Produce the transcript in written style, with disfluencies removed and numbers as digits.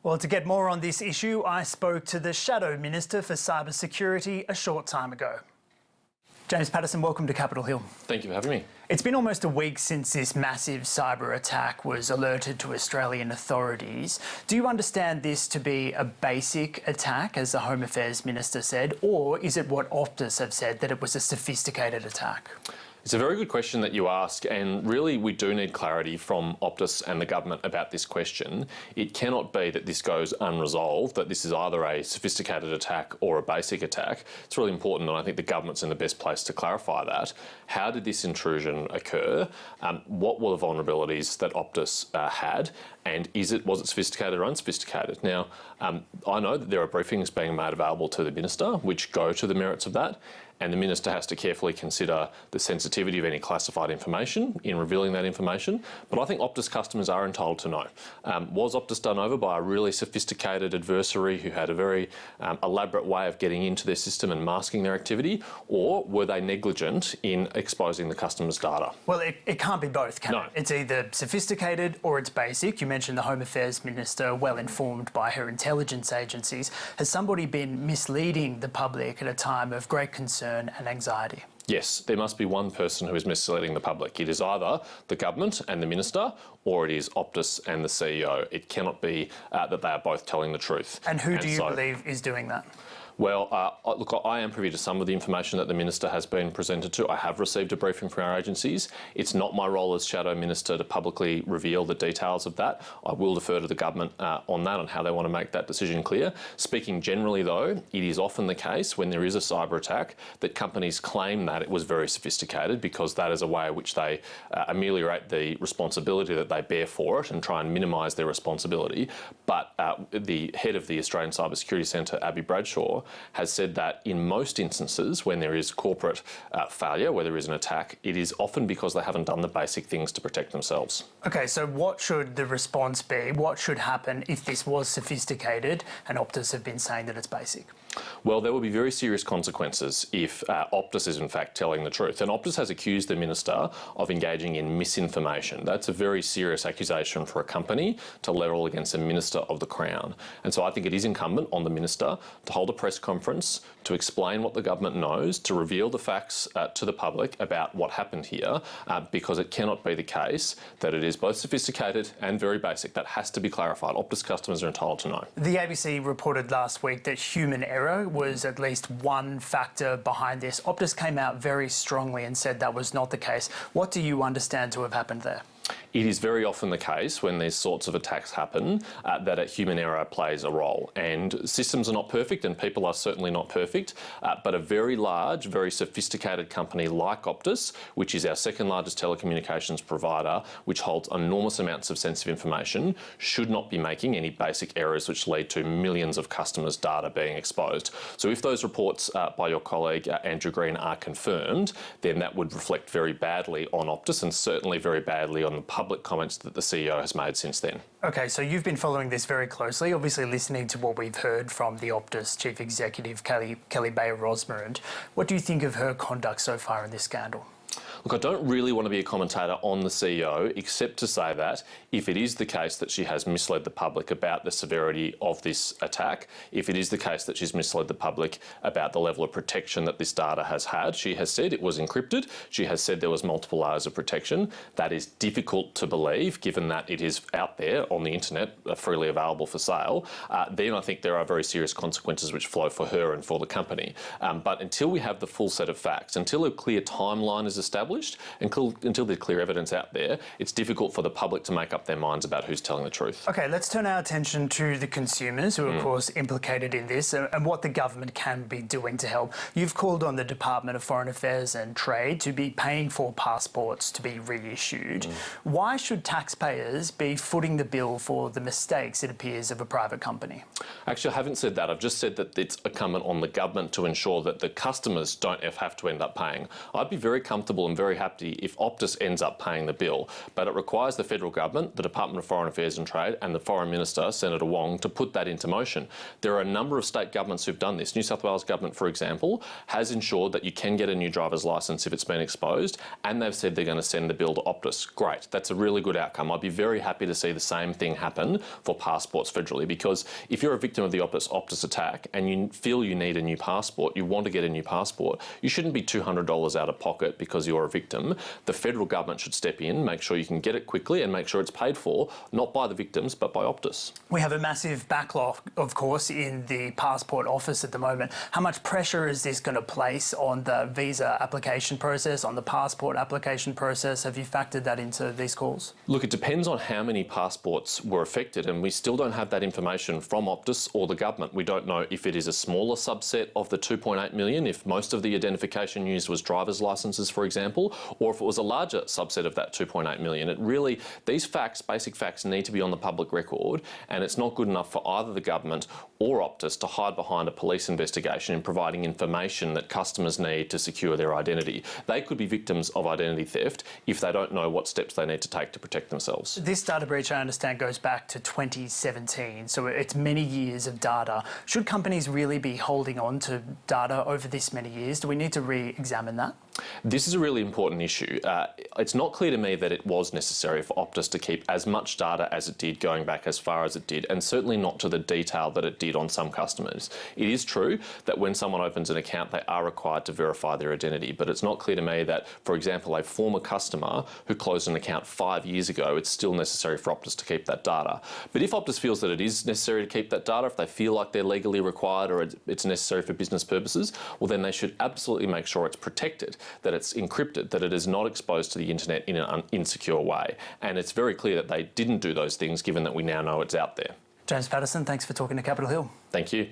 Well, to get more on this issue, I spoke to the Shadow Minister for Cybersecurity a short time ago. James Paterson, welcome to Capitol Hill. Thank you for having me. It's been almost a week since this massive cyber attack was alerted to Australian authorities. Do you understand this to be a basic attack, as the Home Affairs Minister said, or is it what Optus have said, that it was a sophisticated attack? It's a very good question that you ask, and really we do need clarity from Optus and the government about this question. It cannot be that this goes unresolved, that this is either a sophisticated attack or a basic attack. It's really important, and I think the government's in the best place to clarify that. How did this intrusion occur? What were the vulnerabilities that Optus had? And was it sophisticated or unsophisticated? Now, I know that there are briefings being made available to the Minister which go to the merits of that, and the Minister has to carefully consider the sensitivity of any classified information in revealing that information. But I think Optus customers are entitled to know. Was Optus done over by a really sophisticated adversary who had a very elaborate way of getting into their system and masking their activity, or were they negligent in exposing the customer's data? Well, it can't be both, can No. it? It's either sophisticated or it's basic. You mentioned the Home Affairs Minister, well informed by her intelligence agencies. Has somebody been misleading the public at a time of great concern and anxiety? Yes, there must be one person who is misleading the public. It is either the government and the Minister, or it is Optus and the CEO. It cannot be that they are both telling the truth. And who do you believe is doing that? Well, look, I am privy to some of the information that the Minister has been presented to. I have received a briefing from our agencies. It's not my role as Shadow Minister to publicly reveal the details of that. I will defer to the government on that, on how they want to make that decision clear. Speaking generally, though, it is often the case when there is a cyber attack that companies claim that it was very sophisticated, because that is a way in which they ameliorate the responsibility that they bear for it and try and minimise their responsibility. But the head of the Australian Cybersecurity Centre, Abby Bradshaw, has said that in most instances when there is corporate failure, where there is an attack, it is often because they haven't done the basic things to protect themselves. Okay, so what should the response be? What should happen if this was sophisticated and Optus have been saying that it's basic? Well, there will be very serious consequences if Optus is in fact telling the truth. And Optus has accused the Minister of engaging in misinformation. That's a very serious accusation for a company to level against a Minister of the Crown. And so I think it is incumbent on the Minister to hold a press conference, to explain what the government knows, to reveal the facts to the public about what happened here, because it cannot be the case that it is both sophisticated and very basic. That has to be clarified. Optus customers are entitled to know. The ABC reported last week that human error was at least one factor behind this. Optus came out very strongly and said that was not the case. What do you understand to have happened there? It is very often the case when these sorts of attacks happen that a human error plays a role. And systems are not perfect, and people are certainly not perfect, but a very large, very sophisticated company like Optus, which is our second largest telecommunications provider, which holds enormous amounts of sensitive information, should not be making any basic errors which lead to millions of customers' data being exposed. So if those reports by your colleague Andrew Green are confirmed, then that would reflect very badly on Optus, and certainly very badly on the public comments that the CEO has made since then. Okay, so you've been following this very closely, obviously listening to what we've heard from the Optus Chief Executive, Kelly Bayer Rosmer. And what do you think of her conduct so far in this scandal? Look, I don't really want to be a commentator on the CEO, except to say that if it is the case that she has misled the public about the severity of this attack, if it is the case that she's misled the public about the level of protection that this data has had, she has said it was encrypted, she has said there was multiple layers of protection. That is difficult to believe, given that it is out there on the internet, freely available for sale. Then I think there are very serious consequences which flow for her and for the company. But until we have the full set of facts, until a clear timeline is established, until there's clear evidence out there, it's difficult for the public to make up their minds about who's telling the truth. Okay, let's turn our attention to the consumers who are, of course, implicated in this and what the government can be doing to help. You've called on the Department of Foreign Affairs and Trade to be paying for passports to be reissued. Why should taxpayers be footing the bill for the mistakes, it appears, of a private company? Actually, I haven't said that. I've just said that it's incumbent on the government to ensure that the customers don't have to end up paying. I'd be very comfortable and very happy if Optus ends up paying the bill. But it requires the federal government, the Department of Foreign Affairs and Trade, and the Foreign Minister, Senator Wong, to put that into motion. There are a number of state governments who've done this. New South Wales government, for example, has ensured that you can get a new driver's licence if it's been exposed, and they've said they're going to send the bill to Optus. Great, that's a really good outcome. I'd be very happy to see the same thing happen for passports federally, because if you're a victim of the Optus attack and you feel you need a new passport, you want to get a new passport, you shouldn't be $200 out of pocket because you're a victim. The federal government should step in, make sure you can get it quickly and make sure it's paid for, not by the victims, but by Optus. We have a massive backlog, of course, in the passport office at the moment. How much pressure is this going to place on the visa application process, on the passport application process? Have you factored that into these calls? Look, it depends on how many passports were affected, and we still don't have that information from Optus or the government. We don't know if it is a smaller subset of the 2.8 million, if most of the identification used was driver's licences, for example, or if it was a larger subset of that 2.8 million. It really, these facts, basic facts, need to be on the public record, and it's not good enough for either the government or Optus to hide behind a police investigation in providing information that customers need to secure their identity. They could be victims of identity theft if they don't know what steps they need to take to protect themselves. This data breach, I understand, goes back to 2017, so it's many years of data. Should companies really be holding on to data over this many years? Do we need to re-examine that? This is a really important issue. It's not clear to me that it was necessary for Optus to keep as much data as it did going back as far as it did, and certainly not to the detail that it did on some customers. It is true that when someone opens an account, they are required to verify their identity, but it's not clear to me that, for example, a former customer who closed an account 5 years ago, it's still necessary for Optus to keep that data. But if Optus feels that it is necessary to keep that data, if they feel like they're legally required or it's necessary for business purposes, well, then they should absolutely make sure it's protected, that it's encrypted, that it is not exposed to the internet in an insecure way. And it's very clear that they didn't do those things, given that we now know it's out there. James Paterson, thanks for talking to Capitol Hill. Thank you.